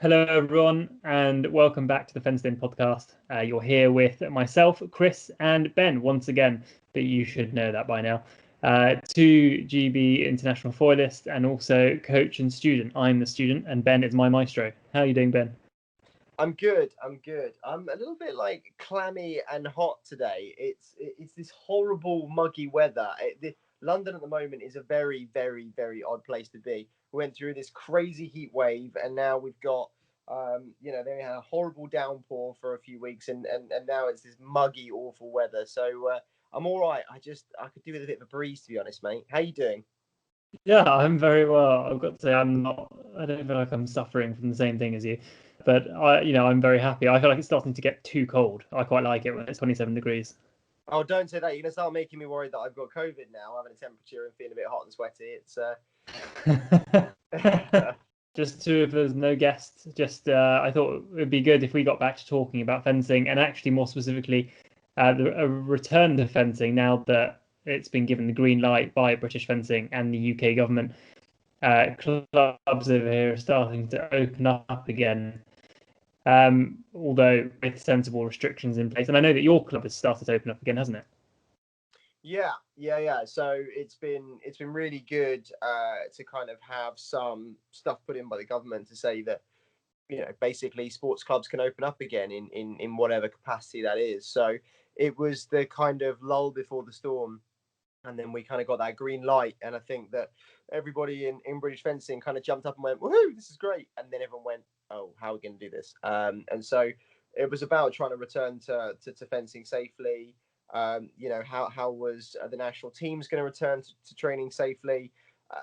Hello, everyone, and welcome back to the Fenced In podcast. You're here with myself, Chris, and Ben once again, but you should know that by now. Two GB international foilists and also coach and student. I'm the student, and Ben is my maestro. How are you doing, Ben? I'm good. I'm a little bit like clammy and hot today. It's this horrible muggy weather. London at the moment is a very, very, very odd place to be. We went through this crazy heat wave, and now we've got, they had a horrible downpour for a few weeks, and now it's this muggy, awful weather. So I'm all right. I could do with a bit of a breeze, to be honest, mate. How you doing? Yeah, I'm very well. I've got to say, I'm not. I don't feel like I'm suffering from the same thing as you, but I'm very happy. I feel like it's starting to get too cold. I quite like it when it's 27 degrees. Oh, don't say that. You're gonna start making me worried that I've got COVID now, having a temperature and feeling a bit hot and sweaty. It's Just if there's no guests, I thought it would be good if we got back to talking about fencing and actually more specifically a return to fencing now that it's been given the green light by British Fencing and the UK government. Clubs over here are starting to open up again, although with sensible restrictions in place. And I know that your club has started to open up again, hasn't it? Yeah. So it's been really good to kind of have some stuff put in by the government to say that basically sports clubs can open up again in whatever capacity that is. So it was the kind of lull before the storm, and then we kind of got that green light. And I think that everybody in British fencing kind of jumped up and went, "Woohoo, this is great!" And then everyone went, "Oh, how are we going to do this?" And so it was about trying to return to fencing safely. How was the national teams going to return to training safely?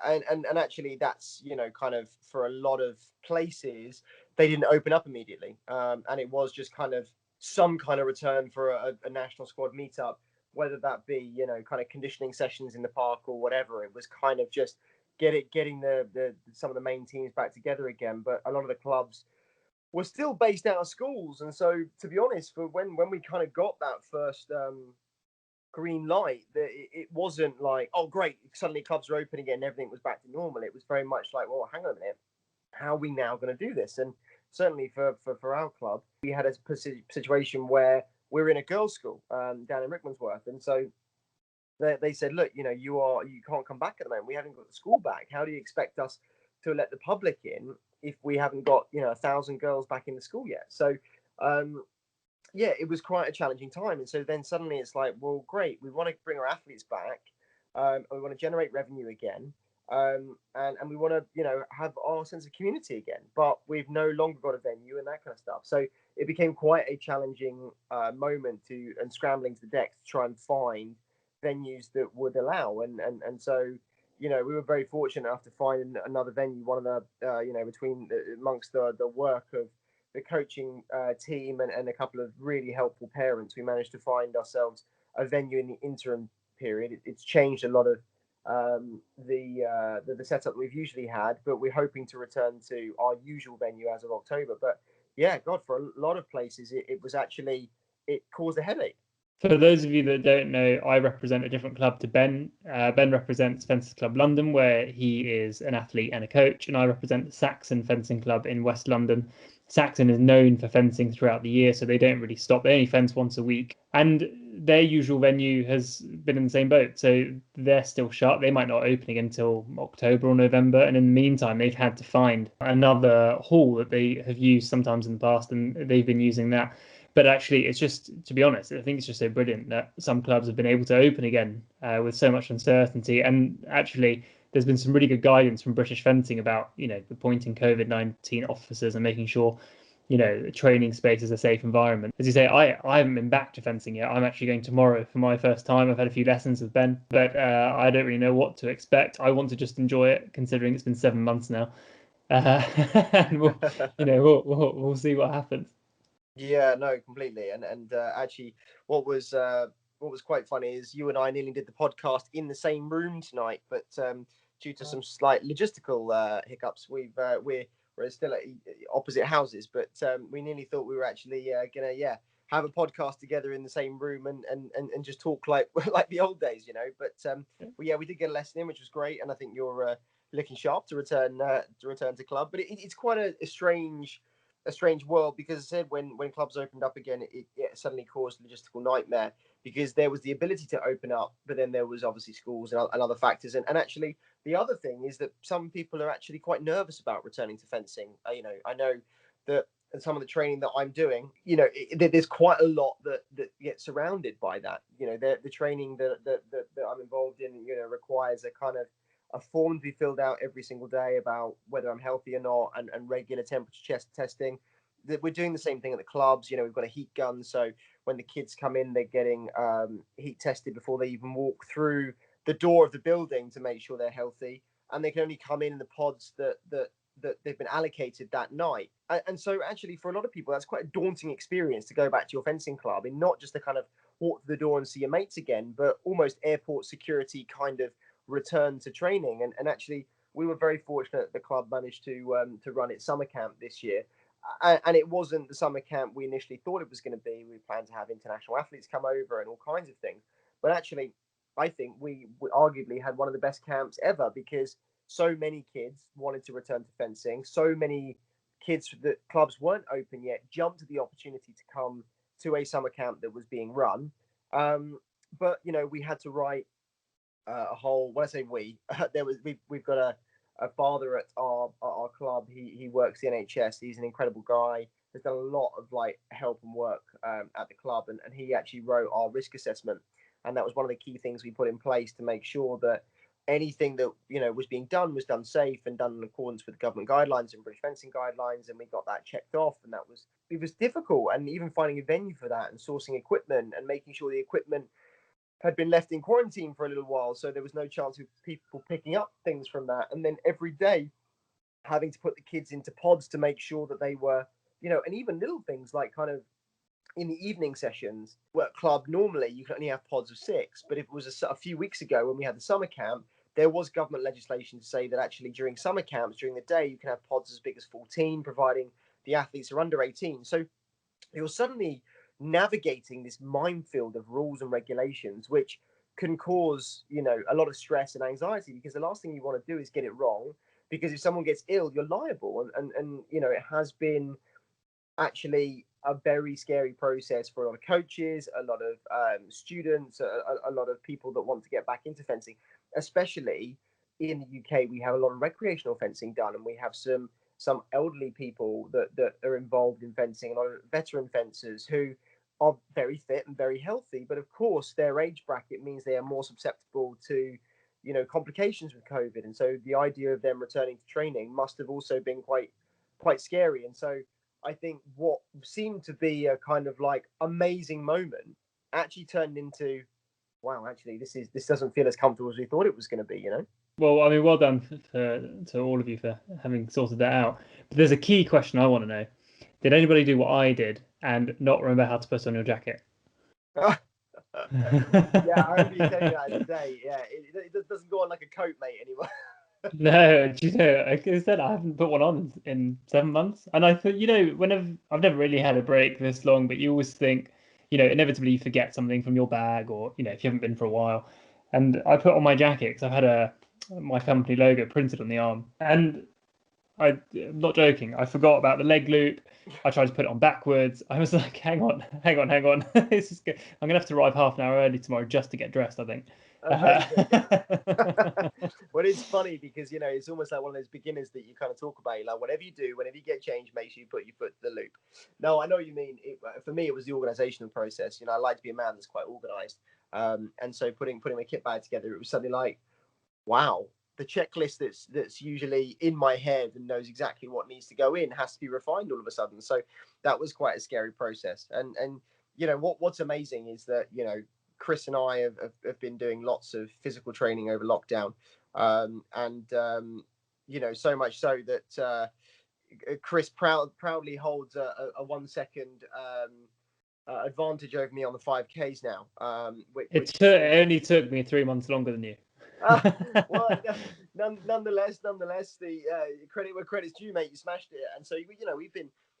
And actually, that's kind of for a lot of places they didn't open up immediately, and it was just kind of some kind of return for a national squad meetup, whether that be kind of conditioning sessions in the park or whatever. It was kind of just getting the some of the main teams back together again. But a lot of the clubs were still based out of schools, and so to be honest, for when we kind of got that first green light, that it wasn't like, oh great, suddenly clubs are open again, everything was back to normal. It was very much like, well, hang on a minute, how are we now going to do this? And certainly for our club, we had a situation where we're in a girls' school down in Rickmansworth, and so they said, look, you can't come back at the moment. We haven't got the school back. How do you expect us to let the public in if we haven't got 1,000 girls back in the school yet? So yeah, it was quite a challenging time. And so then suddenly it's like, well, great, we want to bring our athletes back, and we want to generate revenue again, and we want to, have our sense of community again. But we've no longer got a venue and that kind of stuff. So it became quite a challenging moment and scrambling to the decks to try and find venues that would allow. And so, we were very fortunate enough to find another venue. One of the, between amongst the work of the coaching team and a couple of really helpful parents, we managed to find ourselves a venue in the interim period. It's changed a lot of the setup that we've usually had, but we're hoping to return to our usual venue as of October. But yeah, God, for a lot of places, it was actually, it caused a headache. For those of you that don't know, I represent a different club to Ben. Ben represents Fencers Club London, where he is an athlete and a coach, and I represent the Saxon Fencing Club in West London. Saxon is known for fencing throughout the year, so they don't really stop. They only fence once a week, and their usual venue has been in the same boat, so they're still shut. They might not open again until October or November, and in the meantime, they've had to find another hall that they have used sometimes in the past, and they've been using that. But actually, it's just, to be honest, I think it's just so brilliant that some clubs have been able to open again with so much uncertainty. And actually, there's been some really good guidance from British Fencing about, appointing COVID-19 officers and making sure, training space is a safe environment. As you say, I haven't been back to fencing yet. I'm actually going tomorrow for my first time. I've had a few lessons with Ben, but I don't really know what to expect. I want to just enjoy it, considering it's been 7 months now. And we'll see what happens. Yeah, no, completely. And actually, what was quite funny is you and I nearly did the podcast in the same room tonight, but due to some slight logistical hiccups, we're still at opposite houses, but we nearly thought we were actually gonna have a podcast together in the same room and just talk like like the old days, But we did get a lesson in, which was great, and I think you're looking sharp to return to club. But it's quite a strange a strange world, because I said when clubs opened up again, it suddenly caused a logistical nightmare, because there was the ability to open up, but then there was obviously schools and other factors. And actually, the other thing is that some people are actually quite nervous about returning to fencing. I know that some of the training that I'm doing, there's quite a lot that gets surrounded by that. The training that I'm involved in, requires a kind of a form to be filled out every single day about whether I'm healthy or not, and regular temperature chest testing. That we're doing the same thing at the clubs. We've got a heat gun, so when the kids come in, they're getting heat tested before they even walk through the door of the building to make sure they're healthy, and they can only come in the pods that they've been allocated that night. And so, actually, for a lot of people, that's quite a daunting experience to go back to your fencing club and not just to kind of walk to the door and see your mates again, but almost airport security kind of return to training. And actually, we were very fortunate that the club managed to run its summer camp this year. And it wasn't the summer camp we initially thought it was going to be. We planned to have international athletes come over and all kinds of things. But actually, I think we arguably had one of the best camps ever, because so many kids wanted to return to fencing. So many kids that clubs weren't open yet jumped at the opportunity to come to a summer camp that was being run. But we had to write a whole. When I say we, we've got a father at our club. He works the NHS. He's an incredible guy. Has done a lot of like help and work at the club, and he actually wrote our risk assessment, and that was one of the key things we put in place to make sure that anything that was being done was done safe and done in accordance with government guidelines and British fencing guidelines, and we got that checked off. And it was difficult, and even finding a venue for that and sourcing equipment and making sure the equipment had been left in quarantine for a little while, so there was no chance of people picking up things from that. And then every day having to put the kids into pods to make sure that they were, and even little things like kind of in the evening sessions, work club, normally you can only have pods of 6, but if it was a few weeks ago when we had the summer camp, there was government legislation to say that actually during summer camps, during the day, you can have pods as big as 14, providing the athletes are under 18. So you're suddenly navigating this minefield of rules and regulations, which can cause a lot of stress and anxiety, because the last thing you want to do is get it wrong, because if someone gets ill, you're liable. And it has been actually a very scary process for a lot of coaches, a lot of students, a lot of people that want to get back into fencing. Especially in the UK, we have a lot of recreational fencing done, and we have some elderly people that are involved in fencing, a lot of veteran fencers who are very fit and very healthy, but of course their age bracket means they are more susceptible to complications with COVID. And so the idea of them returning to training must have also been quite scary. And so I think what seemed to be a kind of like amazing moment actually turned into, wow, actually this doesn't feel as comfortable as we thought it was going to be. Well, I mean, well done to all of you for having sorted that out. But there's a key question I want to know. Did anybody do what I did and not remember how to put on your jacket? Yeah, I remember you telling me that today. Yeah, it doesn't go on like a coat, mate, anymore. No, do you know, like I said, I haven't put one on in 7 months. And I thought, whenever I've never really had a break this long, but you always think, inevitably you forget something from your bag, or, if you haven't been for a while. And I put on my jacket because I've had my company logo printed on the arm. And I'm not joking, I forgot about the leg loop. I tried to put it on backwards. I was like, hang on. This is good. I'm gonna have to arrive half an hour early tomorrow just to get dressed, I think. Amazing. Well, it's funny because it's almost like one of those beginners that you kind of talk about. You're like, whatever you do, whenever you get changed, make sure you put your foot to the loop. No, I know what you mean. For me, it was the organizational process. I like to be a man that's quite organized, and so putting my kit bag together, it was something like, wow, the checklist that's usually in my head and knows exactly what needs to go in has to be refined all of a sudden. So that was quite a scary process. And what's amazing is that Chris and I have been doing lots of physical training over lockdown, and so much so that Chris proudly holds a 1 second advantage over me on the 5Ks now. It only took me 3 months longer than you. Well, nonetheless, the credit where credit's due, mate. You smashed it, and so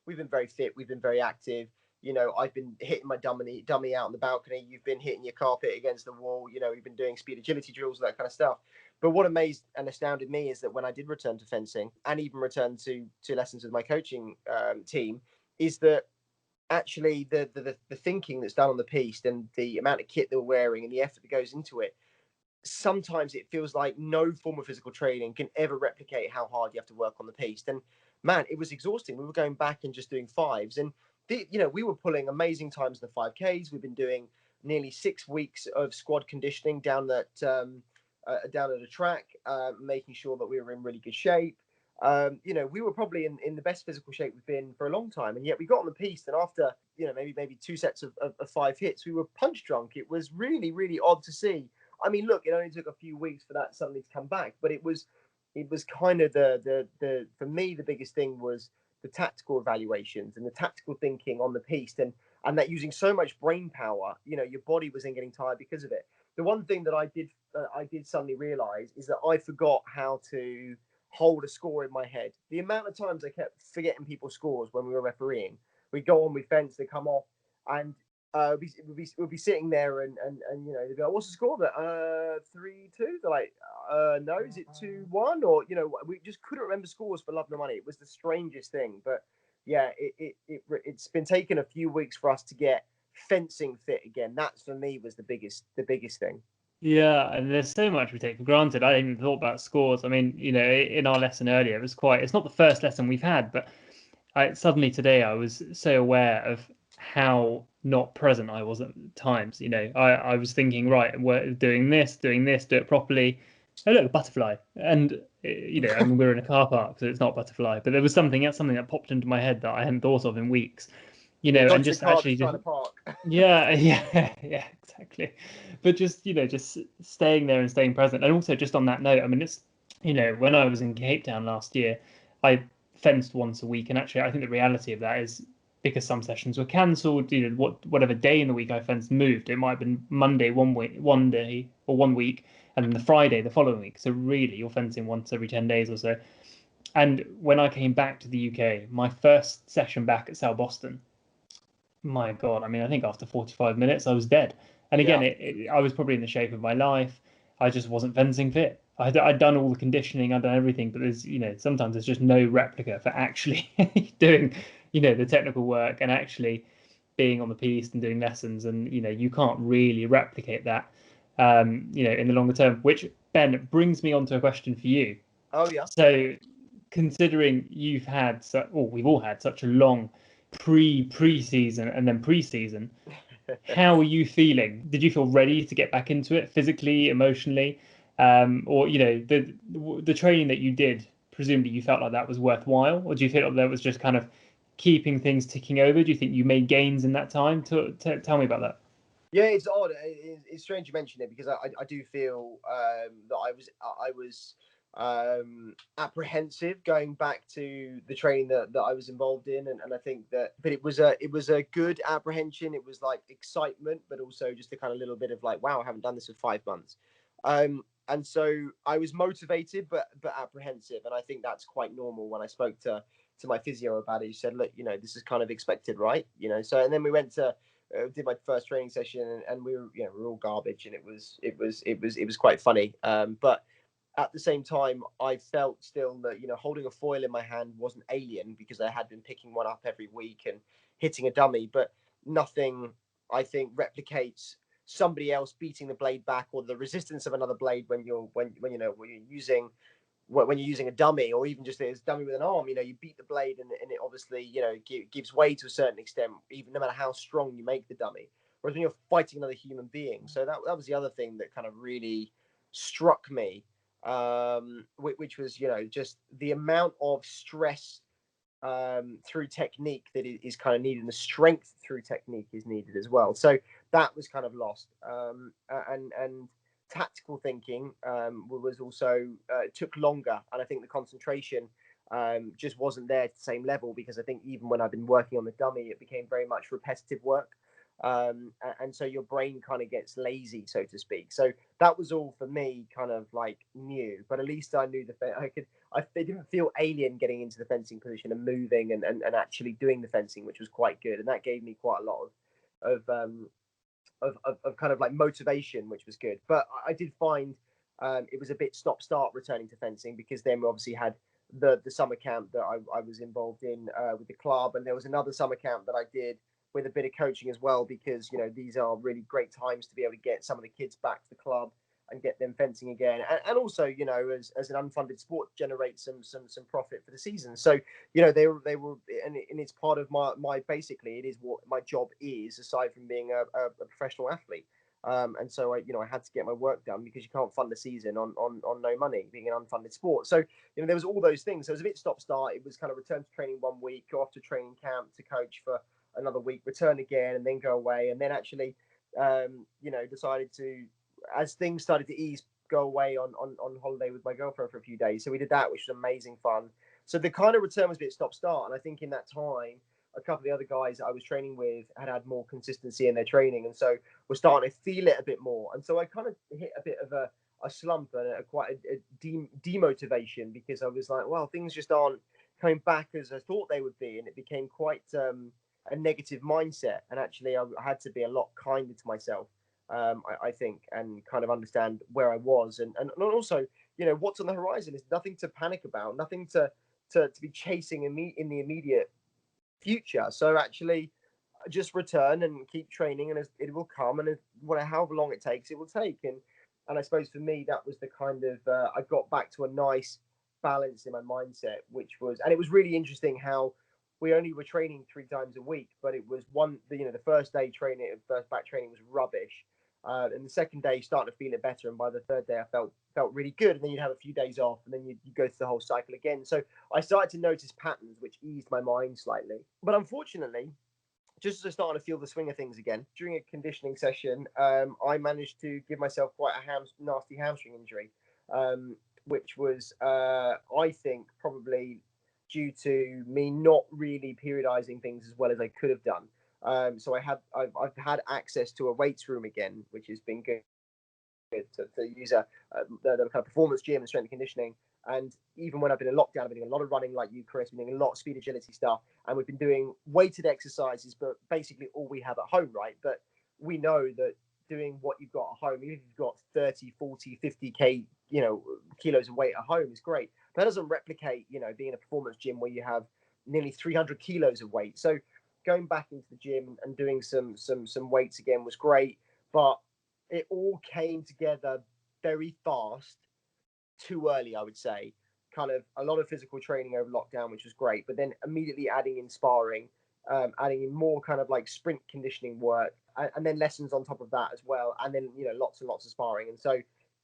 we've been very fit. We've been very active. I've been hitting my dummy out on the balcony. You've been hitting your carpet against the wall. We've been doing speed agility drills, that kind of stuff. But what amazed and astounded me is that when I did return to fencing and even return to lessons with my coaching team, is that actually the thinking that's done on the piste and the amount of kit they're wearing and the effort that goes into it, sometimes it feels like no form of physical training can ever replicate how hard you have to work on the piste. And man, it was exhausting. We were going back and just doing fives, and we were pulling amazing times in the 5Ks. We've been doing nearly 6 weeks of squad conditioning down at a track, making sure that we were in really good shape. We were probably in the best physical shape we've been for a long time, and yet we got on the piste, and after maybe 2 sets of 5 hits, we were punch drunk. It was really really odd to see. I mean, look, it only took a few weeks for that suddenly to come back, but it was kind of the for me the biggest thing was the tactical evaluations and the tactical thinking on the piste, and that using so much brain power, your body was then getting tired because of it. The one thing that I did suddenly realize is that I forgot how to hold a score in my head. The amount of times I kept forgetting people's scores when we were refereeing. We'd go on with fence, they come off, and we'd be sitting there and they'd go, "What's the score?" But 3-2. They're like, "No, is it 2-1?" Or we just couldn't remember scores for love nor money. It was the strangest thing, but yeah, it's been taking a few weeks for us to get fencing fit again. That for me was the biggest thing. Yeah, and there's so much we take for granted. I didn't even thought about scores. I mean, in our lesson earlier, it's not the first lesson we've had, but suddenly today I was so aware of how not present I was at times. I was thinking, right, we're doing this, do it properly. Oh, look, butterfly. And, I mean, we're in a car park, so it's not butterfly, but there was something that popped into my head that I hadn't thought of in weeks, Yeah, and dodge the just car actually that's trying just to park. yeah, yeah, exactly. But just staying there and staying present. And also just on that note, I mean, when I was in Cape Town last year, I fenced once a week, and actually, I think the reality of that is because some sessions were cancelled. Whatever day in the week I fenced moved. It might have been Monday one day or one week, and then the Friday the following week. So really, you're fencing once every 10 days or so. And when I came back to the UK, my first session back at South Boston, my God, I mean, I think after 45 minutes, I was dead. And again, Yeah. I was probably in the shape of my life. I just wasn't fencing fit. I'd done all the conditioning, I'd done everything, but sometimes there's just no replica for actually doing, the technical work and actually being on the piste and doing lessons. And, you can't really replicate that, in the longer term, which, Ben, brings me on to a question for you. Oh yeah. So, considering we've all had such a long pre-season and then pre-season, how are you feeling? Did you feel ready to get back into it physically, emotionally, or the training that you did? Presumably, you felt like that was worthwhile, or do you feel like that was just kind of keeping things ticking over? Do you think you made gains in that time? Tell me about that. Yeah, it's odd. It's strange you mention it because I do feel that I was apprehensive going back to the training that I was involved in, and I think that, but it was a good apprehension. It was like excitement, but also just a kind of little bit of like, wow, I haven't done this for 5 months, and so I was motivated, but apprehensive, and I think that's quite normal. When I spoke to my physio about it, he said, look, this is kind of expected, right? So and then we went to did my first training session, and we were all garbage, and it was quite funny. But at the same time, I felt still that holding a foil in my hand wasn't alien because I had been picking one up every week and hitting a dummy, but nothing I think replicates somebody else beating the blade back or the resistance of another blade when you're using a dummy, or even just a dummy with an arm. You beat the blade, and it obviously gives way to a certain extent, even no matter how strong you make the dummy. Whereas when you're fighting another human being, so that was the other thing that kind of really struck me, which was just the amount of stress through technique that is kind of needed, and the strength through technique is needed as well. So that was kind of lost, and tactical thinking was also took longer, and I think the concentration just wasn't there at the same level, because I think even when I've been working on the dummy, it became very much repetitive work. And so your brain kind of gets lazy, so to speak. So that was all for me kind of like new, but at least I knew they didn't feel alien getting into the fencing position and moving and actually doing the fencing, which was quite good. And that gave me quite a lot of kind of like motivation, which was good. But I did find it was a bit stop-start returning to fencing, because then we obviously had the summer camp that I was involved in with the club, and there was another summer camp that I did with a bit of coaching as well, because these are really great times to be able to get some of the kids back to the club and get them fencing again, and also as an unfunded sport, generate some profit for the season. So they were and it's part of my basically, it is what my job is, aside from being a professional athlete. And so I had to get my work done, because you can't fund a season on no money, being an unfunded sport. So there was all those things. So it was a bit stop start. It was kind of return to training 1 week, go off to training camp to coach for another week, return again, and then go away, and then actually decided to, as things started to ease, go away on holiday with my girlfriend for a few days. So we did that, which was amazing fun. So the kind of return was a bit stop start, and I think in that time, a couple of the other guys that I was training with had more consistency in their training, and so we're starting to feel it a bit more. And so I kind of hit a bit of a slump and quite a demotivation, because I was like, well, things just aren't coming back as I thought they would be, and it became quite a negative mindset. And actually, I had to be a lot kinder to myself, I think, and kind of understand where I was, and also, what's on the horizon is nothing to panic about, nothing to be chasing in the immediate future. So actually, just return and keep training, and it will come, and however long it takes, it will take. And I suppose for me, that was the kind of I got back to a nice balance in my mindset, which was, and it was really interesting how we only were training 3 times a week, but it was the first day training, first back training was rubbish. And the second day, starting to feel it better, and by the third day, I felt really good. And then you'd have a few days off, and then you go through the whole cycle again. So I started to notice patterns, which eased my mind slightly. But unfortunately, just as I started to feel the swing of things again, during a conditioning session, I managed to give myself quite a nasty hamstring injury, which was, I think, probably due to me not really periodizing things as well as I could have done. So I've had access to a weights room again, which has been good to use the kind of performance gym and strength and conditioning. And even when I've been in lockdown, I've been doing a lot of running, like you, Chris. I've been doing a lot of speed agility stuff, and we've been doing weighted exercises, but basically all we have at home, right? But we know that doing what you've got at home, even if you've got 30, 40, 50k, kilos of weight at home, is great. That doesn't replicate, being in a performance gym where you have nearly 300 kilos of weight. So going back into the gym and doing some weights again was great, but it all came together very fast, too early, I would say. Kind of a lot of physical training over lockdown, which was great, but then immediately adding in sparring, adding in more kind of like sprint conditioning work, and then lessons on top of that as well, and then lots and lots of sparring, and so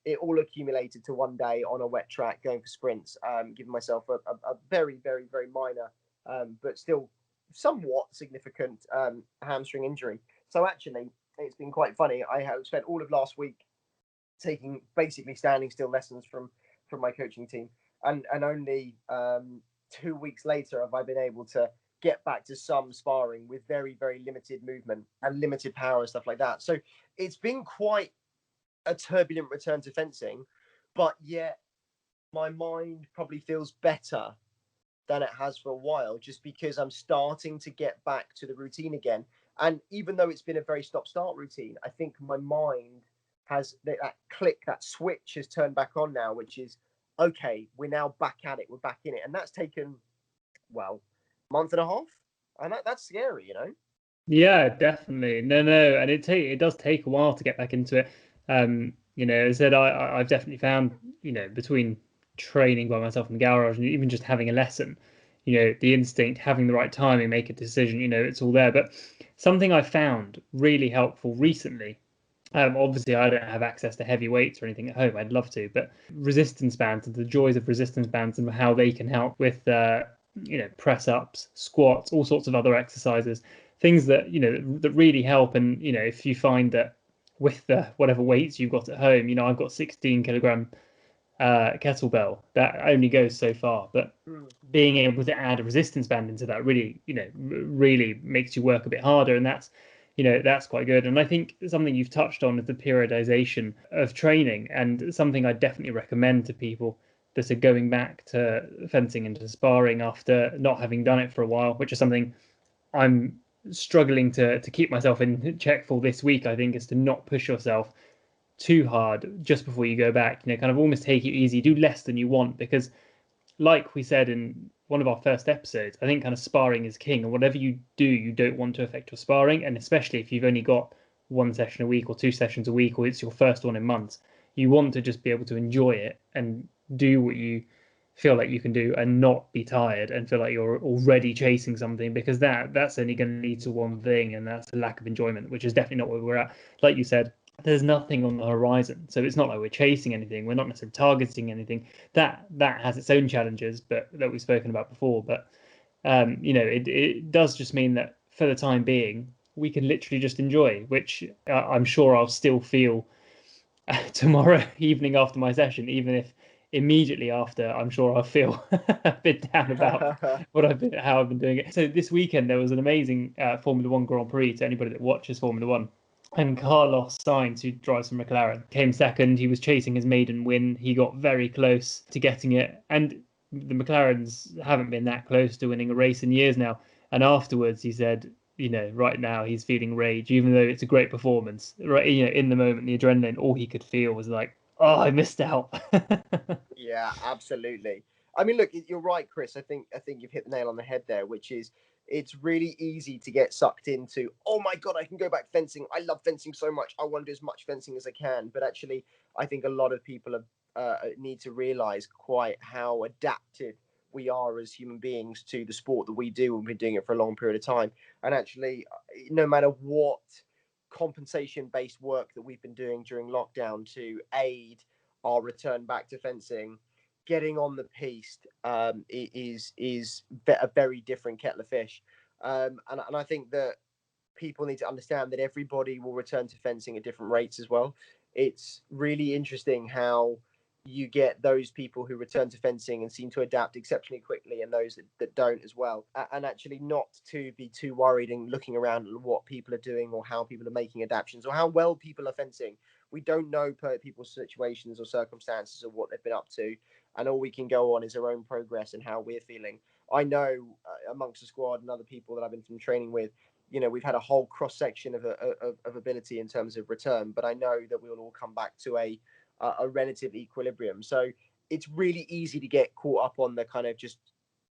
it all accumulated to one day on a wet track going for sprints, giving myself a very very very minor, but still somewhat significant hamstring injury. So actually, it's been quite funny. I have spent all of last week taking basically standing still lessons from my coaching team, and only 2 weeks later have I been able to get back to some sparring with very very limited movement and limited power and stuff like that. So it's been quite a turbulent return to fencing, but yet my mind probably feels better than it has for a while, just because I'm starting to get back to the routine again. And even though it's been a very stop start routine, I think my mind has that click, that switch has turned back on now, which is okay, we're now back at it, we're back in it. And that's taken, well, a month and a half. And that's scary. Yeah, definitely. No, and it does take a while to get back into it. As I said, I've definitely found, between training by myself in the garage and even just having a lesson, the instinct, having the right timing, make a decision, it's all there. But something I found really helpful recently, obviously I don't have access to heavy weights or anything at home. I'd love to, but resistance bands and the joys of resistance bands and how they can help with, press ups, squats, all sorts of other exercises, things that that really help. And if you find that with the whatever weights you've got at home, I've got 16 kilogram kettlebell that only goes so far, but Mm. being able to add a resistance band into that really, really makes you work a bit harder, and that's quite good. And I think something you've touched on is the periodization of training, and something I definitely recommend to people that are going back to fencing and to sparring after not having done it for a while, which is something I'm struggling to keep myself in check for this week. I think is to not push yourself too hard just before you go back. You know, kind of almost take it easy, do less than you want, because like we said in one of our first episodes, I think kind of sparring is king, and whatever you do, you don't want to affect your sparring, and especially if you've only got one session a week or two sessions a week, or it's your first one in months, you want to just be able to enjoy it and do what you feel like you can do and not be tired and feel like you're already chasing something, because that's only going to lead to one thing, and that's a lack of enjoyment, which is definitely not where we're at. Like you said, there's nothing on the horizon, so it's not like we're chasing anything, we're not necessarily targeting anything. That has its own challenges, but that we've spoken about before. But it does just mean that for the time being we can literally just enjoy, which I'm sure I'll still feel tomorrow evening after my session, even if immediately after I'm sure I'll feel a bit down about how I've been doing it. So this weekend there was an amazing Formula One Grand Prix to anybody that watches Formula One. And Carlos Sainz, who drives for McLaren, came second. He was chasing his maiden win. He got very close to getting it. And the McLarens haven't been that close to winning a race in years now. And afterwards, he said, right now he's feeling rage, even though it's a great performance. Right, in the moment, the adrenaline, all he could feel was like, oh, I missed out. Yeah, absolutely. I mean, look, you're right, Chris. I think you've hit the nail on the head there, which is it's really easy to get sucked into, oh my God, I can go back fencing. I love fencing so much. I want to do as much fencing as I can. But actually, I think a lot of people need to realize quite how adapted we are as human beings to the sport that we do. We've been doing it for a long period of time. And actually, no matter what compensation based work that we've been doing during lockdown to aid our return back to fencing, getting on the piste is a very different kettle of fish. And I think that people need to understand that everybody will return to fencing at different rates as well. It's really interesting how you get those people who return to fencing and seem to adapt exceptionally quickly, and those that don't as well. And actually, not to be too worried and looking around at what people are doing or how people are making adaptations or how well people are fencing. We don't know per people's situations or circumstances or what they've been up to, and all we can go on is our own progress and how we're feeling. I know amongst the squad and other people that I've been from training with, we've had a whole cross section of ability in terms of return, but I know that we'll all come back to a relative equilibrium. So it's really easy to get caught up on the kind of just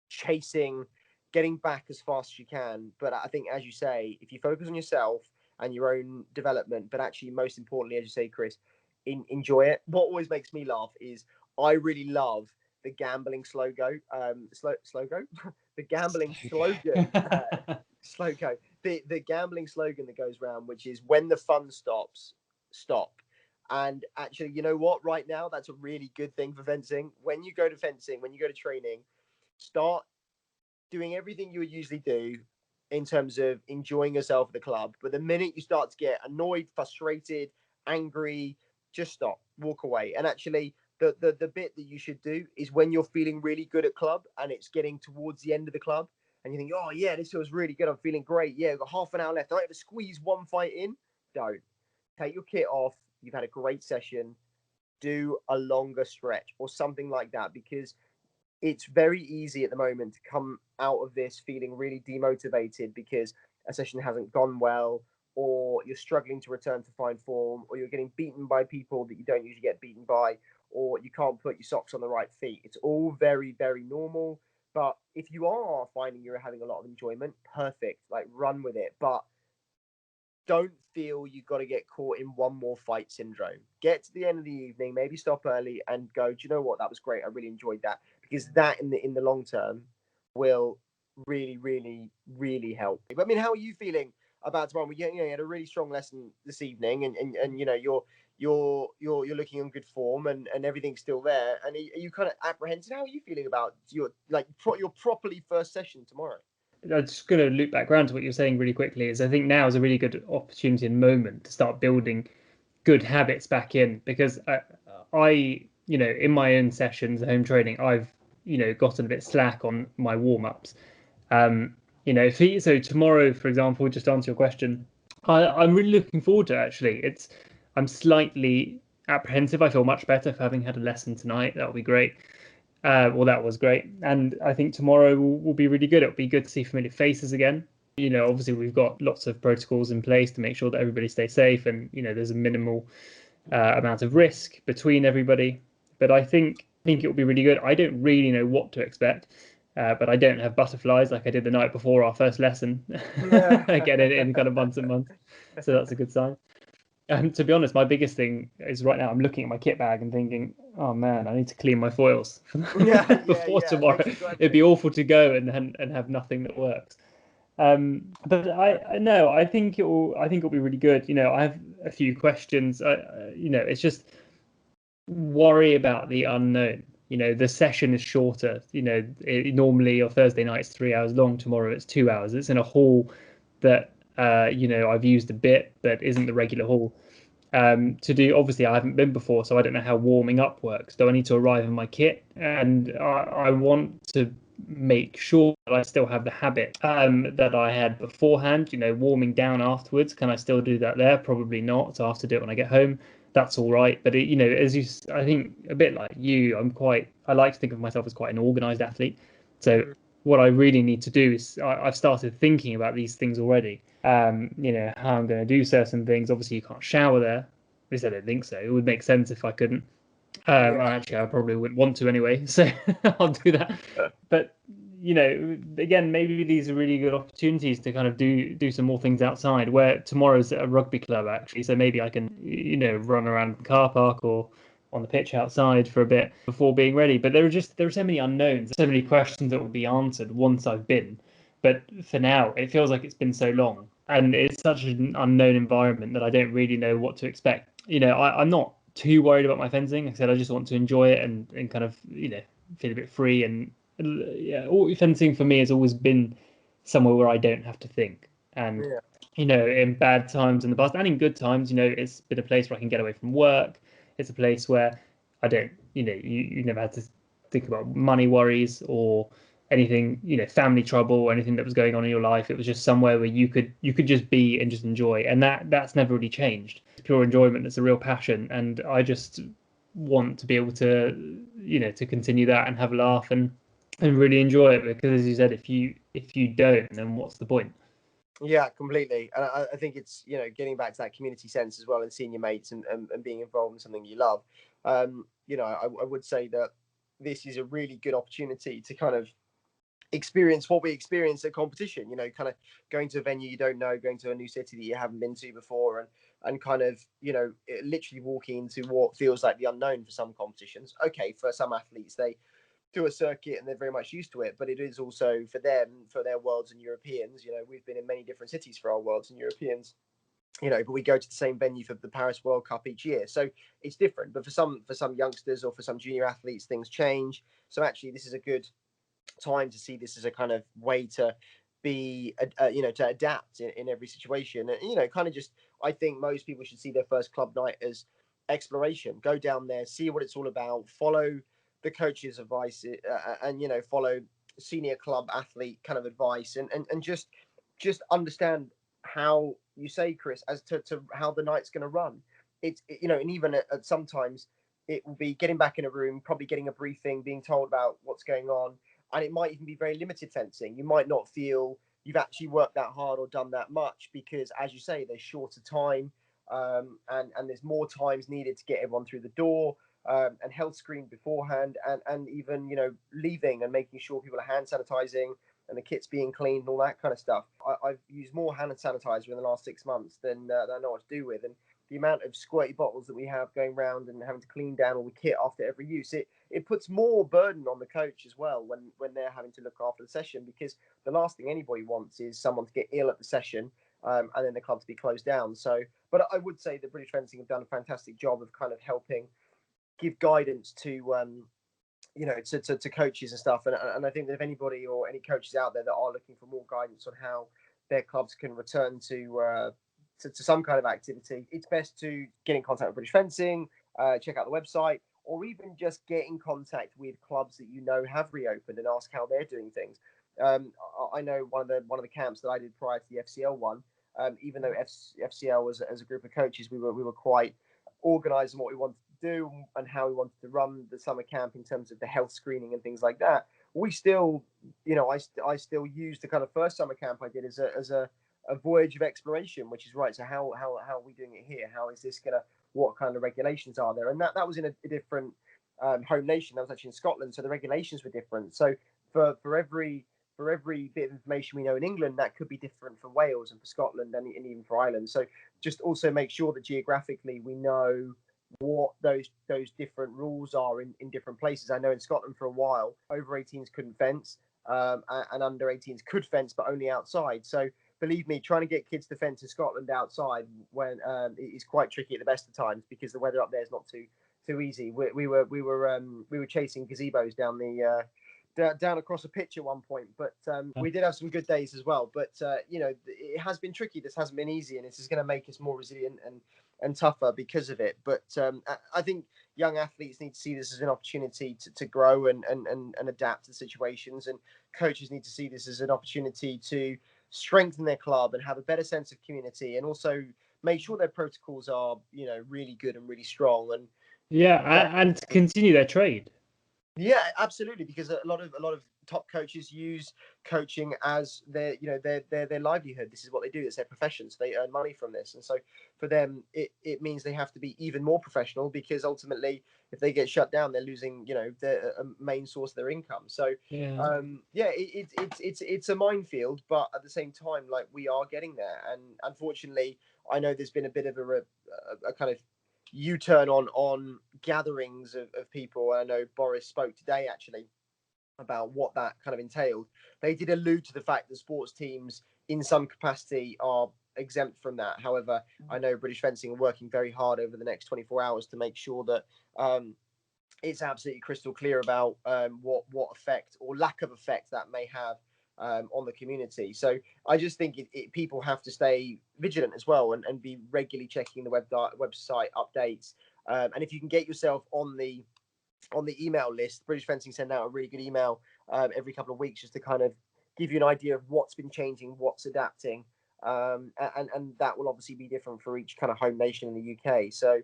chasing, getting back as fast as you can. But I think, as you say, if you focus on yourself and your own development, but actually most importantly, as you say, Chris, enjoy it. What always makes me laugh is I really love the gambling slogan, the gambling slogan, slogan, the gambling slogan that goes around, which is when the fun stops, stop. And actually, you know what? Right now, that's a really good thing for fencing. When you go to fencing, when you go to training, start doing everything you would usually do in terms of enjoying yourself at the club. But the minute you start to get annoyed, frustrated, angry, just stop, walk away. And actually, the bit that you should do is when you're feeling really good at club and it's getting towards the end of the club and you think, oh, yeah, this feels really good. I'm feeling great. Yeah, I've got half an hour left. I might have to squeeze one fight in. Don't. Take your kit off. You've had a great session. Do a longer stretch or something like that, because it's very easy at the moment to come out of this feeling really demotivated because a session hasn't gone well, or you're struggling to return to fine form, or you're getting beaten by people that you don't usually get beaten by, or you can't put your socks on the right feet. It's all very, very normal. But if you are finding you're having a lot of enjoyment, perfect, like run with it. But don't feel you've got to get caught in one more fight syndrome. Get to the end of the evening, maybe stop early and go, do you know what? That was great. I really enjoyed that. Because that in the long term will really, really, really help. I mean, how are you feeling about tomorrow? You had a really strong lesson this evening, and you're looking on good form, and everything's still there. And are you kind of apprehensive? How are you feeling about your properly first session tomorrow? I'm just going to loop back around to what you're saying really quickly. Is I think now is a really good opportunity and moment to start building good habits back in, because in my own sessions, home training, I've gotten a bit slack on my warm ups. So tomorrow, for example, just to answer your question, I'm really looking forward to it, actually. I'm slightly apprehensive. I feel much better for having had a lesson tonight. That'll be great. Well, that was great, and I think tomorrow will be really good. It'll be good to see familiar faces again. Obviously we've got lots of protocols in place to make sure that everybody stays safe, and there's a minimal amount of risk between everybody. But I think it will be really good. I don't really know what to expect, but I don't have butterflies like I did the night before our first lesson. Yeah. Again, in kind of months and months, so that's a good sign. To be honest, my biggest thing is right now I'm looking at my kit bag and thinking, oh man, I need to clean my foils Yeah, yeah, before yeah. tomorrow. Make sure you got It'd be everything. awful to go and have nothing that works. But I know I think it'll be really good. I have a few questions. It's just worry about the unknown. The session is shorter. Normally your Thursday night is 3 hours long. Tomorrow it's 2 hours. It's in a hall that I've used a bit, but isn't the regular hall. To do, obviously I haven't been before, so I don't know how warming up works. Do I need to arrive in my kit? And I want to make sure that I still have the habit that I had beforehand. Warming down afterwards. Can I still do that there? Probably not. So I have to do it when I get home. That's all right. But as I think a bit like you, I like to think of myself as quite an organized athlete. So Mm. what I really need to do is I've started thinking about these things already. How I'm going to do certain things. Obviously, you can't shower there. At least I don't think so. It would make sense if I couldn't. Yeah. Actually, I probably wouldn't want to anyway, so I'll do that. But again, maybe these are really good opportunities to kind of do some more things outside. Where tomorrow's at a rugby club actually, so maybe I can run around the car park or on the pitch outside for a bit before being ready. But there are so many unknowns, so many questions that will be answered once I've been. But for now, it feels like it's been so long, and it's such an unknown environment that I don't really know what to expect. I'm not too worried about my fencing. Like I said, I just want to enjoy it and kind of feel a bit free. And yeah, fencing for me has always been somewhere where I don't have to think. And Yeah. in bad times in the past and in good times, it's been a place where I can get away from work. It's a place where I don't, you never had to think about money worries or anything, family trouble or anything that was going on in your life. It was just somewhere where you could just be and just enjoy. And that's never really changed. It's pure enjoyment. It's a real passion. And I just want to be able to continue that and have a laugh and really enjoy it because as you said, if you don't, then what's the point? Yeah, completely. And I think it's, getting back to that community sense as well and seeing your mates and being involved in something you love. I would say that this is a really good opportunity to kind of experience what we experience at competition, kind of going to a venue you don't know, going to a new city that you haven't been to before, and kind of, literally walking into what feels like the unknown for some competitions. Okay, for some athletes, they do a circuit and they're very much used to it, but it is also for them, for their worlds and Europeans. We've been in many different cities for our worlds and Europeans, but we go to the same venue for the Paris World Cup each year, so it's different. But for some youngsters or for some junior athletes, things change. So actually, this is a good time to see this as a kind of way to be to adapt in every situation. And kind of just, I think most people should see their first club night as exploration. Go down there, see what it's all about, follow the coach's advice, and follow senior club athlete kind of advice, and just understand how you say, Chris, as to how the night's going to run. And even at sometimes it will be getting back in a room, probably getting a briefing, being told about what's going on, and it might even be very limited fencing. You might not feel you've actually worked that hard or done that much because, as you say, there's shorter time, and there's more times needed to get everyone through the door, and health screened beforehand, and even leaving and making sure people are hand sanitizing and the kit's being cleaned and all that kind of stuff. I've used more hand sanitizer in the last 6 months than I know what to do with, and the amount of squirty bottles that we have going around and having to clean down all the kit after every use, it puts more burden on the coach as well when they're having to look after the session, because the last thing anybody wants is someone to get ill at the session, and then the club to be closed down. So, but I would say that British Fencing have done a fantastic job of kind of helping give guidance to to coaches and stuff. And I think that if anybody or any coaches out there that are looking for more guidance on how their clubs can return to some kind of activity, it's best to get in contact with British Fencing, check out the website, or even just get in contact with clubs that have reopened and ask how they're doing things. I know one of the camps that I did prior to the FCL one. Even though FCL was as a group of coaches, we were quite organised in what we wanted to do and how we wanted to run the summer camp in terms of the health screening and things like that. We still, I still used the kind of first summer camp I did as a voyage of exploration, which is right. So how are we doing it here? How is this going to what kind of regulations are there. And that was in a different home nation. That was actually in Scotland, so the regulations were different. So for every bit of information we know in England, that could be different for Wales and for Scotland and even for Ireland. So just also make sure that geographically we know what those different rules are in different places. I know in Scotland for a while, over 18s couldn't fence, and under 18s could fence, but only outside. So believe me, trying to get kids to fence in Scotland outside when is quite tricky at the best of times because the weather up there is not too easy. We were chasing gazebos down the down across a pitch at one point, but we did have some good days as well. But it has been tricky. This hasn't been easy, and this is going to make us more resilient and tougher because of it. But I think young athletes need to see this as an opportunity to grow and adapt to situations, and coaches need to see this as an opportunity to strengthen their club and have a better sense of community, and also make sure their protocols are really good and really strong. And and to continue their trade. Yeah, absolutely. Because a lot of top coaches use coaching as their their livelihood. This is what they do. It's their profession. So they earn money from this. And so for them, it means they have to be even more professional because ultimately, if they get shut down, they're losing their main source of their income. So it's a minefield, but at the same time, like we are getting there. And unfortunately, I know there's been a bit of a kind of U-turn on gatherings of people. I know Boris spoke today actually about what that kind of entailed. They did allude to the fact that sports teams in some capacity are exempt from that. However, I know British Fencing are working very hard over the next 24 hours to make sure that it's absolutely crystal clear about what effect or lack of effect that may have on the community. So I just think people have to stay vigilant as well and be regularly checking the website updates. And if you can get yourself on the email list, British Fencing send out a really good email every couple of weeks just to kind of give you an idea of what's been changing, what's adapting. And that will obviously be different for each kind of home nation in the UK. So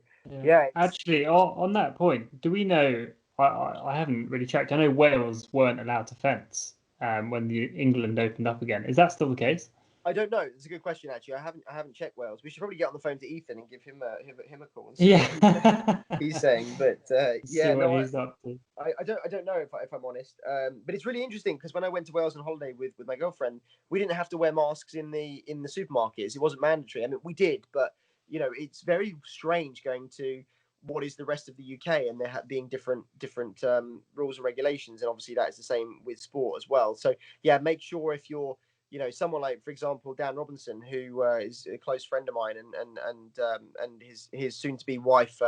actually, on that point, do we know? I haven't really checked. I know Wales weren't allowed to fence when the England opened up again. Is that still the case? I don't know. It's a good question, actually. I haven't checked Wales. We should probably get on the phone to Ethan and give him a call and see what he's saying. But see what he's up to. I don't know if I'm honest. But it's really interesting because when I went to Wales on holiday with my girlfriend, we didn't have to wear masks in the supermarkets. It wasn't mandatory. I mean, we did, but it's very strange going to what is the rest of the UK and there being different rules and regulations, and obviously that is the same with sport as well. So yeah, make sure if you're someone like, for example, Dan Robinson, who is a close friend of mine, and his soon-to-be wife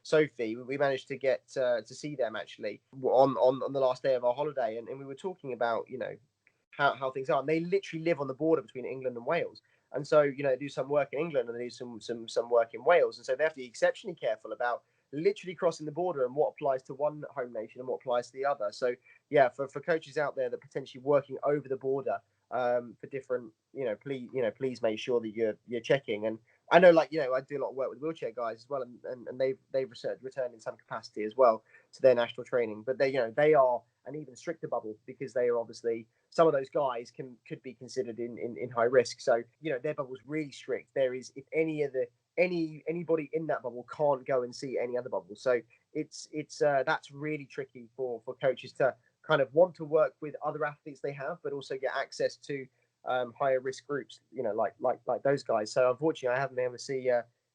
Sophie. We managed to get to see them actually on the last day of our holiday, and we were talking about how things are. And they literally live on the border between England and Wales, and so they do some work in England and they do some work in Wales, and so they have to be exceptionally careful about literally crossing the border and what applies to one home nation and what applies to the other. So yeah, for coaches out there that potentially working over the border for different, please make sure that you're checking. And I know, I do a lot of work with wheelchair guys as well, and they've returned in some capacity as well to their national training. But they are an even stricter bubble because they are obviously, some of those guys could be considered in high risk. So their bubble's really strict. There is, if anybody in that bubble can't go and see any other bubble. So it's that's really tricky for coaches to kind of want to work with other athletes they have, but also get access to higher risk groups, like those guys. So unfortunately, I haven't been able to see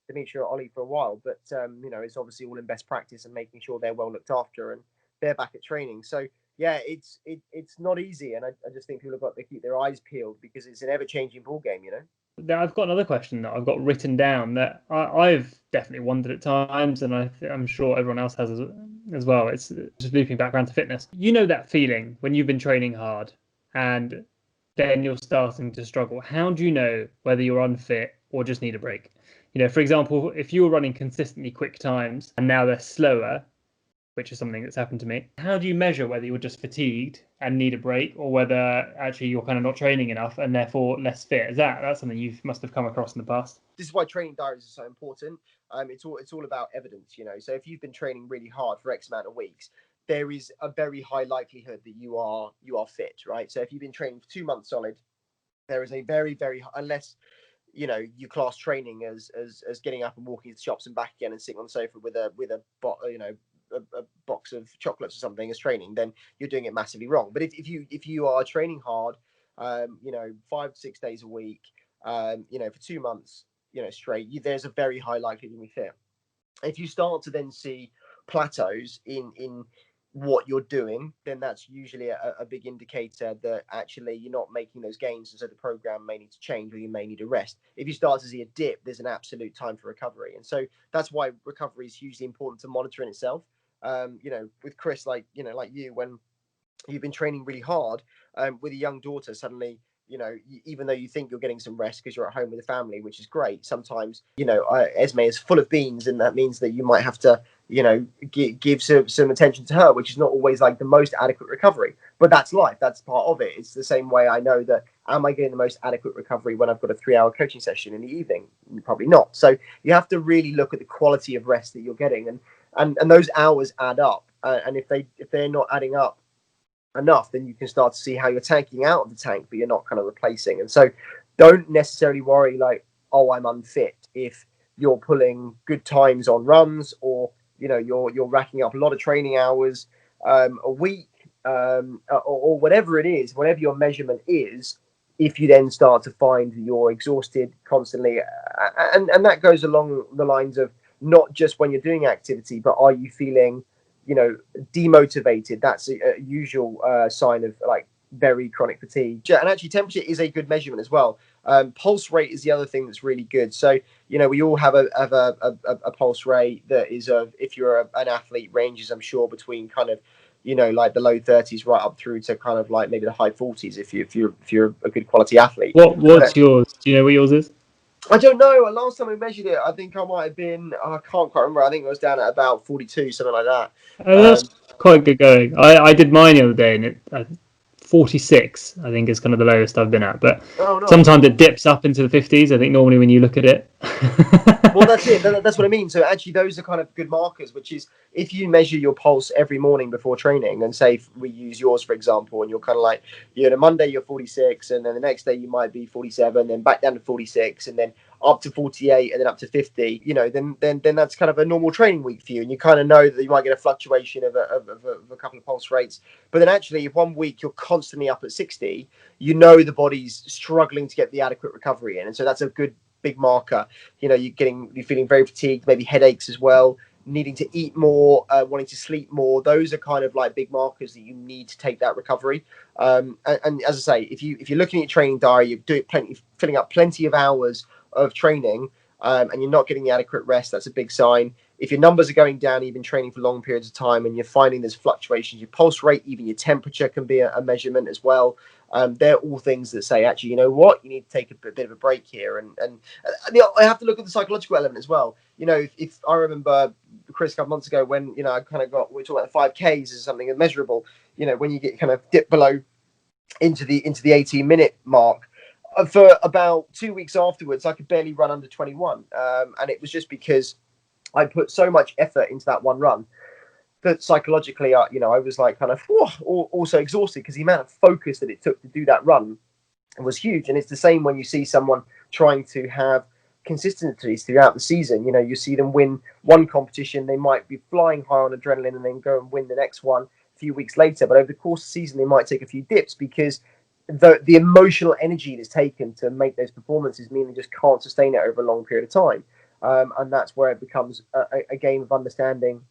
Dimitri or Ollie for a while, but it's obviously all in best practice and making sure they're well looked after and they're back at training. So yeah, it's not easy, and I just think people have got to keep their eyes peeled because it's an ever changing ball game. Now, I've got another question that I've got written down that I've definitely wondered at times, and I'm sure everyone else has as well. It's just looping back around to fitness. You know that feeling when you've been training hard and then you're starting to struggle. How do you know whether you're unfit or just need a break? For example, if you were running consistently quick times and now they're slower, which is something that's happened to me. How do you measure whether you're just fatigued and need a break, or whether actually you're kind of not training enough and therefore less fit? That's something you must have come across in the past? This is why training diaries are so important. It's all about evidence, So if you've been training really hard for X amount of weeks, there is a very high likelihood that you are fit, right? So if you've been training for 2 months solid, there is a very, very, unless you class training as getting up and walking to the shops and back again and sitting on the sofa with a a box of chocolates or something as training, then you're doing it massively wrong. But if you are training hard, 5 to 6 days a week, for 2 months, straight, there's a very high likelihood you'll be fit. If you start to then see plateaus in what you're doing, then that's usually a big indicator that actually you're not making those gains, and so the program may need to change or you may need a rest. If you start to see a dip, there's an absolute time for recovery, and so that's why recovery is hugely important to monitor in itself. With Chris, like you, when you've been training really hard, with a young daughter, suddenly, even though you think you're getting some rest because you're at home with the family, which is great, sometimes, Esme is full of beans, and that means that you might have to, give some attention to her, which is not always like the most adequate recovery. But that's life. That's part of it. It's the same way I know that, am I getting the most adequate recovery when I've got a 3-hour coaching session in the evening? Probably not. So you have to really look at the quality of rest that you're getting, and those hours add up. And if they're not adding up enough, then you can start to see how you're tanking out of the tank, but you're not kind of replacing. And so don't necessarily worry like, oh, I'm unfit, if you're pulling good times on runs, or you're racking up a lot of training hours a week, or whatever it is, whatever your measurement is. If you then start to find that you're exhausted constantly, and that goes along the lines of not just when you're doing activity, but are you feeling demotivated? That's a usual sign of like very chronic fatigue. And actually temperature is a good measurement as well. Pulse rate is the other thing that's really good. So we all have a pulse rate that is, if you're an athlete, ranges, I'm sure, between kind of like the low 30s right up through to kind of like maybe the high 40s if you're a good quality athlete. What's yours? Do you know what yours is? I don't know. Last time we measured it, I think I might have been, I can't quite remember. I think it was down at about 42, something like that. That's quite good going. I did mine the other day, and 46, I think, is kind of the lowest I've been at. But Oh, nice. sometimes it dips up into the 50s. I think normally when you look at it. Well, that's it. That's what I mean. So actually, those are kind of good markers, which is if you measure your pulse every morning before training, and say we use yours, for example, and you're kind of like, on a Monday you're 46, and then the next day you might be 47, then back down to 46, and then up to 48, and then up to 50, then that's kind of a normal training week for you. And you kind of know that you might get a fluctuation of a couple of pulse rates. But then actually, if 1 week you're constantly up at 60, the body's struggling to get the adequate recovery in. And so that's a good big marker. You're feeling very fatigued, maybe headaches as well, needing to eat more, wanting to sleep more. Those are kind of like big markers that you need to take that recovery. And as I say, if you're looking at your training diary, you're filling up plenty of hours of training, and you're not getting the adequate rest, that's a big sign. If your numbers are going down, you've been training for long periods of time, and you're finding there's fluctuations, your pulse rate, even your temperature can be a measurement as well. They're all things that say, actually, you know what, you need to take a bit of a break here. And I have to look at the psychological element as well. If I remember, Chris, a couple months ago, when I kind of we're talking about 5Ks as something immeasurable. When you get kind of dip below into the 18-minute mark, for about 2 weeks afterwards, I could barely run under 21, and it was just because I put so much effort into that one run that psychologically, I was like kind of also exhausted, because the amount of focus that it took to do that run was huge. And it's the same when you see someone trying to have consistencies throughout the season. You see them win one competition, they might be flying high on adrenaline, and then go and win the next one a few weeks later. But over the course of the season, they might take a few dips, because the emotional energy that's taken to make those performances mean they just can't sustain it over a long period of time. And that's where it becomes a game of understanding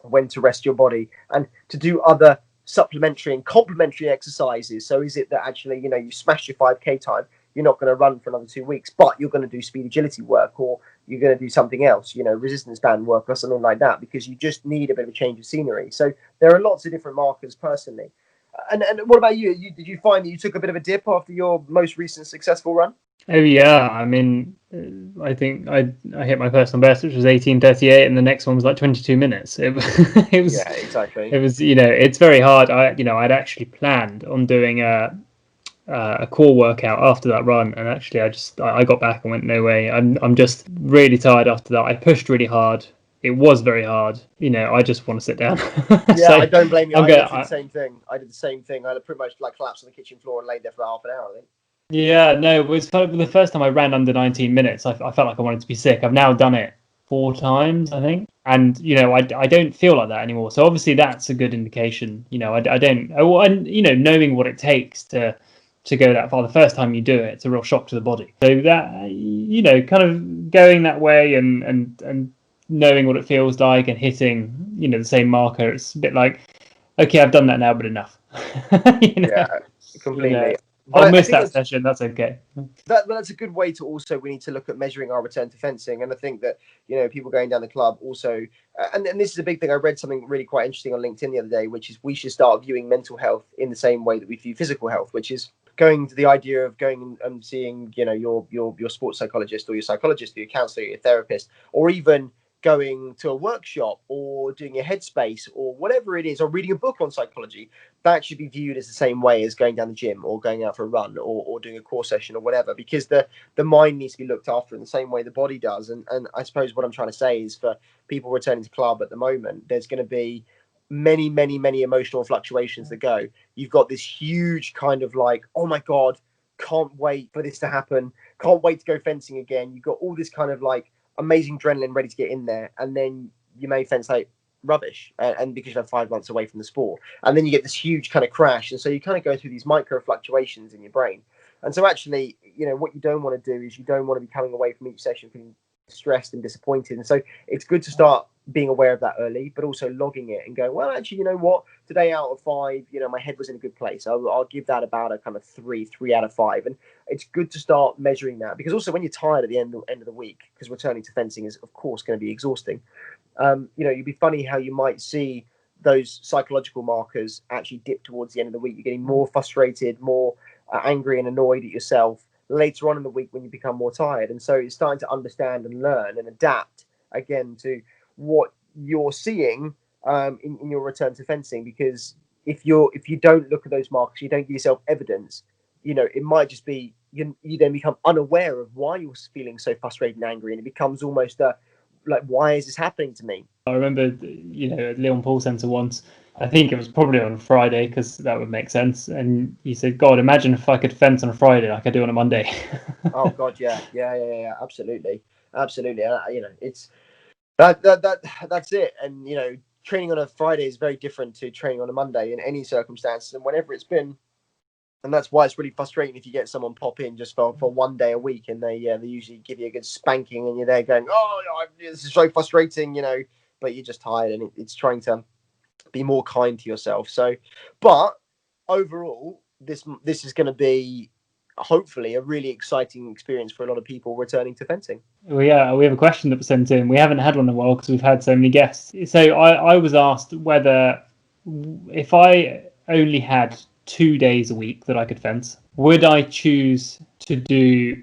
when to rest your body and to do other supplementary and complementary exercises. So is it that actually, you smash your 5K time, you're not going to run for another 2 weeks, but you're going to do speed agility work, or you're going to do something else, resistance band work or something like that, because you just need a bit of a change of scenery. So there are lots of different markers personally. And what about you? Did you find that you took a bit of a dip after your most recent successful run? Oh yeah, I mean, I think I hit my personal best, which was 18:38, and the next one was like 22 minutes. It was Yeah, exactly. It was it's very hard. I'd actually planned on doing a core workout after that run, and actually I got back and went, no way. I'm just really tired after that. I pushed really hard. It was very hard. I just want to sit down. Yeah, So I don't blame you. I'm I going. did the same thing. I did the same thing. I pretty much like collapsed on the kitchen floor and laid there for half an hour, I think. Yeah, no, it was the first time I ran under 19 minutes. I felt like I wanted to be sick. I've now done it 4 times, I think, and I don't feel like that anymore. So obviously that's a good indication. I don't. And knowing what it takes to go that far, the first time you do it, it's a real shock to the body. So that kind of going that way and knowing what it feels like and hitting the same marker, it's a bit like, okay, I've done that now, but enough. you know, Yeah, you know. completely. But I'll I miss think that it's session. That's okay. that's a good way to also we need to look at measuring our return to fencing. And I think that people going down the club also, and this is a big thing. I read something really quite interesting on LinkedIn the other day, which is we should start viewing mental health in the same way that we view physical health, which is going to the idea of going and seeing your sports psychologist or your psychologist or your counselor, your therapist, or even going to a workshop or doing a headspace or whatever it is, or reading a book on psychology. That should be viewed as the same way as going down the gym or going out for a run or doing a core session or whatever, because the mind needs to be looked after in the same way the body does. And I suppose what I'm trying to say is, for people returning to club at the moment, there's going to be many emotional fluctuations that go. You've got this huge kind of like, oh my God, can't wait for this to happen, can't wait to go fencing again. You've got all this kind of like amazing adrenaline ready to get in there, and then you may fence like rubbish, and because you're 5 months away from the sport, and then you get this huge kind of crash, and so you kind of go through these micro fluctuations in your brain. And so actually, what you don't want to do is you don't want to be coming away from each session feeling stressed and disappointed. And so it's good to start being aware of that early, but also logging it and going, well, actually, you know what, today out of 5, my head was in a good place. I'll give that about a kind of three out of 5. And it's good to start measuring that, because also when you're tired at the end of the week, because returning to fencing is of course going to be exhausting. You'd be funny how you might see those psychological markers actually dip towards the end of the week. You're getting more frustrated, more angry and annoyed at yourself later on in the week when you become more tired. And so it's starting to understand and learn and adapt again to what you're seeing in your return to fencing. Because if you don't look at those markers, you don't give yourself evidence. It might just be you then become unaware of why you're feeling so frustrated and angry, and it becomes almost a like, why is this happening to me? I remember, at Leon Paul Centre once. I think it was probably on Friday because that would make sense. And he said, "God, imagine if I could fence on a Friday like I do on a Monday." Oh God, yeah, absolutely, absolutely. It's that's it. And training on a Friday is very different to training on a Monday in any circumstance, and whenever it's been. And that's why it's really frustrating if you get someone pop in just for 1 day a week, and they usually give you a good spanking, and you're there going, oh, this is so frustrating, but you're just tired, and it's trying to be more kind to yourself. So, but overall, this is going to be hopefully a really exciting experience for a lot of people returning to fencing. We have a question that was sent in. We haven't had one in a while because we've had so many guests. So I was asked whether, if I only had 2 days a week that I could fence, would I choose to do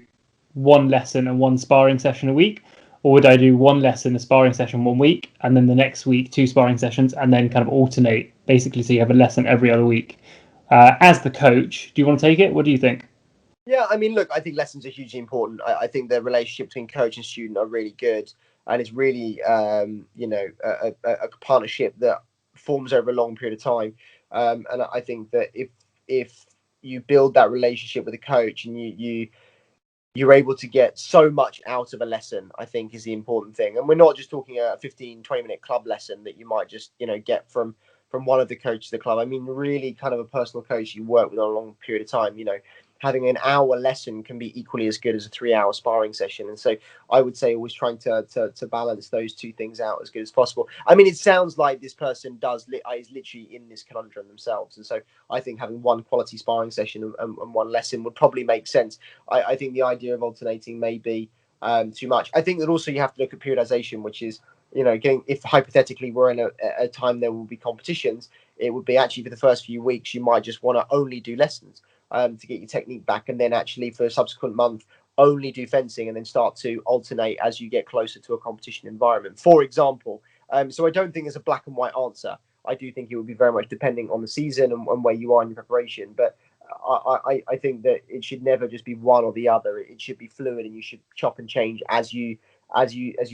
one lesson and one sparring session a week, or would I do one lesson, a sparring session 1 week, and then the next week 2 sparring sessions, and then kind of alternate, basically, so you have a lesson every other week? As the coach, do you want to take it? What do you think? Yeah, I mean, look, I think lessons are hugely important. I think the relationship between coach and student are really good, and it's really, a partnership that forms over a long period of time. And I think that if you build that relationship with a coach, and you're able to get so much out of a lesson, I think, is the important thing. And we're not just talking a 15-20 minute club lesson that you might just get from one of the coaches of the club. I mean, really kind of a personal coach you work with on a long period of time. Having an hour lesson can be equally as good as a 3 hour sparring session. And so I would say always trying to balance those two things out as good as possible. I mean, it sounds like this person is literally in this conundrum themselves. And so I think having one quality sparring session and one lesson would probably make sense. I think the idea of alternating may be too much. I think that also you have to look at periodization, which is, getting, if hypothetically we're in a time there will be competitions, it would be actually for the first few weeks, you might just want to only do lessons to get your technique back. And then actually for a subsequent month, only do fencing, and then start to alternate as you get closer to a competition environment, for example. So I don't think there's a black and white answer. I do think it would be very much depending on the season and where you are in your preparation. But I think that it should never just be one or the other. It should be fluid, and you should chop and change as you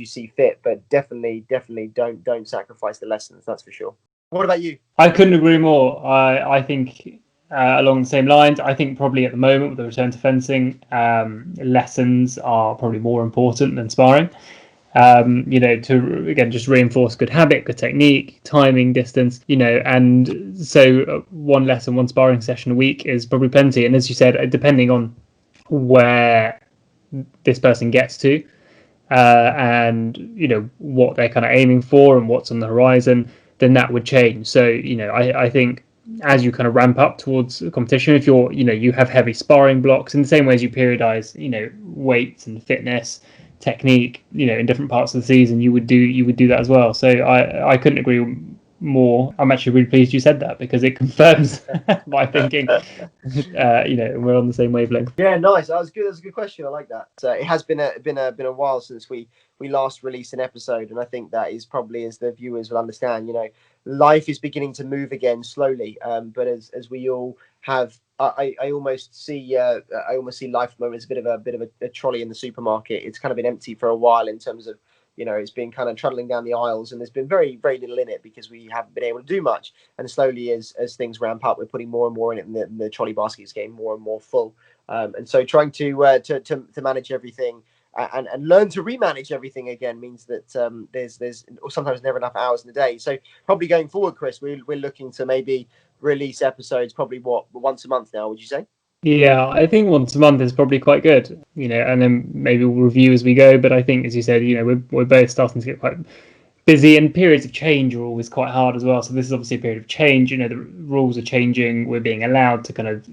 see fit. But definitely don't sacrifice the lessons. That's for sure. What about you? I couldn't agree more. I think along the same lines. I think probably at the moment with the return to fencing, lessons are probably more important than sparring. To again just reinforce good habit, good technique, timing, distance, and so one lesson, one sparring session a week is probably plenty. And as you said, depending on where this person gets to, and what they're kind of aiming for and what's on the horizon, then that would change. So I think as you kind of ramp up towards competition, if you have heavy sparring blocks in the same way as you periodize weights and fitness technique in different parts of the season, you would do that as well. So I couldn't agree more. I'm actually really pleased you said that, because it confirms my thinking. We're on the same wavelength. Yeah, nice. That was good. That's a good question. I like that. So it has been a while since we last released an episode, and I think that is probably, as the viewers will understand, life is beginning to move again slowly. But as we all have, I almost see life at the moment as a bit of a trolley in the supermarket. It's kind of been empty for a while in terms of, it's been kind of trundling down the aisles, and there's been very, very little in it because we haven't been able to do much. And slowly, as things ramp up, we're putting more and more in it, and the trolley basket is getting more and more full. And so trying to manage everything and learn to remanage everything again means that there's sometimes never enough hours in the day. So probably going forward, Chris, we're looking to maybe release episodes probably once a month now. Would you say? Yeah, I think once a month is probably quite good, and then maybe we'll review as we go. But I think, as you said, we're both starting to get quite busy, and periods of change are always quite hard as well. So this is obviously a period of change. The rules are changing. We're being allowed to kind of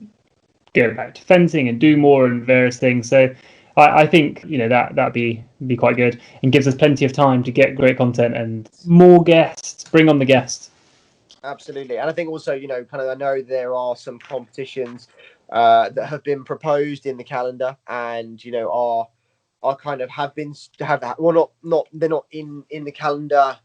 go back to fencing and do more and various things. So I think that'd be quite good, and gives us plenty of time to get great content and more guests. Bring on the guests. Absolutely. And I think also, I know there are some competitions that have been proposed in the calendar, and are kind of well, not they're not in the calendar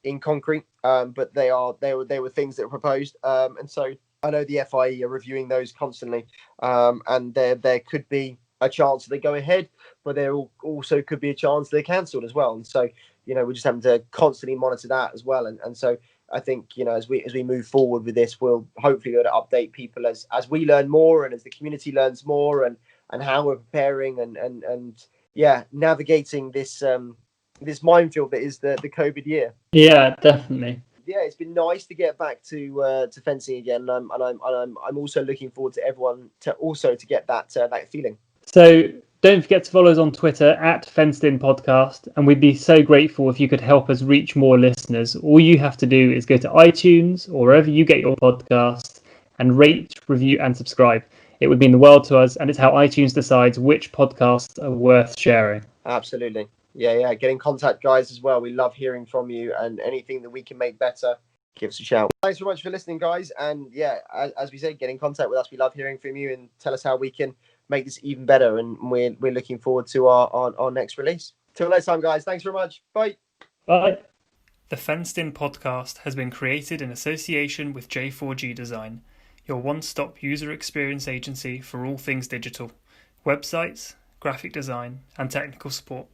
in concrete, but they were things that were proposed, and so I know the FIE are reviewing those constantly, and there could be a chance that they go ahead, but there also could be a chance they're cancelled as well. And so we're just having to constantly monitor that as well. And so I think as we move forward with this, we'll hopefully be able to update people as we learn more, and as the community learns more, and how we're preparing and navigating this this minefield that is the COVID year. Yeah, definitely. Yeah, it's been nice to get back to fencing again, and I'm also looking forward to everyone to get that feeling. So don't forget to follow us on Twitter at Fenced In Podcast, and we'd be so grateful if you could help us reach more listeners. All you have to do is go to iTunes or wherever you get your podcasts and rate, review, and subscribe. It would mean the world to us, and it's how iTunes decides which podcasts are worth sharing. Absolutely. Yeah. Get in contact, guys, as well. We love hearing from you, and anything that we can make better, give us a shout. Thanks very much for listening, guys. And as we said, get in contact with us. We love hearing from you, and tell us how we can make this even better. And we're looking forward to our next release. Till next time, guys. Thanks very much. Bye. Bye. The Fenced In podcast has been created in association with J4G Design, your one-stop user experience agency for all things digital, websites, graphic design, and technical support.